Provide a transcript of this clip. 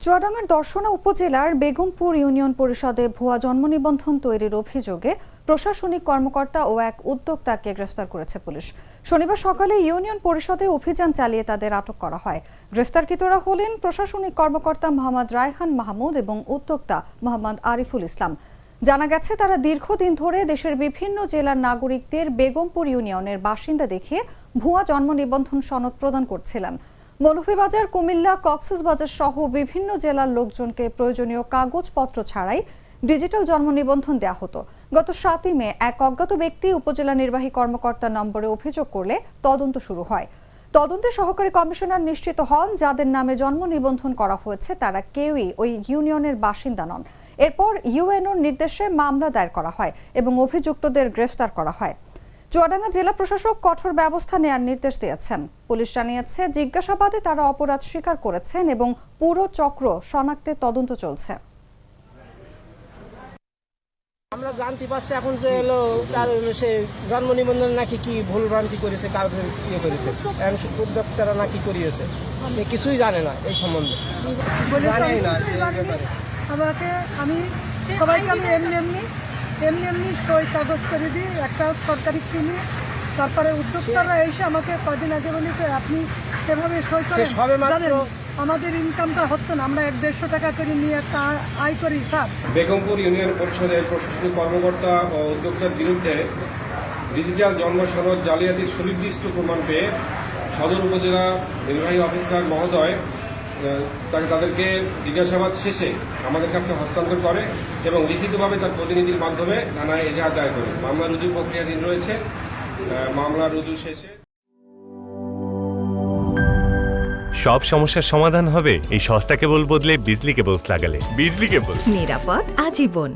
চুয়াডাঙ্গার দর্শনা উপজেলার বেগমপুর ইউনিয়ন পরিষদে ভুয়া জন্ম নিবন্ধন তৈরির অভিযোগে প্রশাসনিক কর্মকর্তা ও এক উদ্যোক্তাকে গ্রেফতার করেছে পুলিশ। শনিবার সকালে ইউনিয়ন পরিষদে অভিযান চালিয়ে তাদের আটক করা হয়। গ্রেফতারকৃতরা হলেন প্রশাসনিক কর্মকর্তা মোহাম্মদ রায়হান মাহমুদ এবং উদ্যোক্তা মোহাম্মদ আরিফুল ইসলাম। জানা গেছে, তারা দীর্ঘদিন ধরে দেশের বিভিন্ন জেলার নাগরিকদের বেগমপুর ইউনিয়নের বাসিন্দা দেখিয়ে ভুয়া জন্ম নিবন্ধন সনদ প্রদান করছিলেন। মৌলভীবাজার, কুমিল্লা, কক্সবাজার সহ বিভিন্ন জেলার লোকজনকে প্রয়োজনীয় কাগজপত্র ছাড়াই ডিজিটাল জন্ম নিবন্ধন দেওয়া হতো। গত 7 মে এক অজ্ঞাত ব্যক্তি উপজেলা নির্বাহী কর্মকর্তার নম্বরে অভিযোগ করলে তদন্ত শুরু হয়। তদন্তে সহকারী কমিশনার নিশ্চিত হন, যাদের নামে জন্ম নিবন্ধন করা হয়েছে তারা কেউই ওই ইউনিয়নের বাসিন্দা নন। এরপর ইউএনওর নির্দেশে মামলা দায়ের করা হয় এবং অভিযুক্তদের গ্রেফতার করা হয়। চুয়াডাঙ্গা জেলা প্রশাসক কঠোর ব্যবস্থা নেওয়ার নির্দেশ দিয়েছেন। পুলিশ জানিয়েছে, জিজ্ঞাসাবাদে তারা অপরাধ স্বীকার করেছেন এবং পুরো চক্র শনাক্তে তদন্ত চলছে। আমরা জানতে পারছি এখন যে এলো তার সে জন্ম নিবন্ধন নাকি কি ভুল ভ্রান্তি করেছে, কারোর ইয়ে করেছে, উদ্যোক্তারা নাকি করিয়েছে, কিছুই জানে না এই সম্বন্ধে। আমাকে আমি সবাইকে আমি এমনি সই কাগজ করে দিই, একটা সরকারি কিনে। তারপরে উদ্যোক্তারা এসে আমাকে কদিন আগে বলেছে, আপনি এভাবে সই করে জানেন আমাদের ইনকামটা হচ্ছে না, আমরা 150 টাকা করে নিয়ে একটা আয় করি স্যার। বেগমপুর ইউনিয়ন পরিষদের প্রশাসনিক কর্মকর্তা ও উদ্যোক্তার বিরুদ্ধে ডিজিটাল জন্ম সনদ জালিয়াতির সুনির্দিষ্ট প্রমাণ পেয়ে সদর উপজেলা নির্বাহী অফিসার মহোদয় তাদেরকে জিজ্ঞাসাবাদ শেষে আমাদের কাছে হস্তান্তর করে এবং লিখিতভাবে তার প্রতিনিধির মাধ্যমে থানায় এজাহার দায়ের করে। মামলা রুজু প্রক্রিয়াধীন রয়েছে। মামলা রুজু শেষে সব সমস্যার সমাধান হবে এই সস্তা কেবল বদলে বিজলি কেবলস লাগালে। বিজলি কেবল, নিরাপদ আজীবন।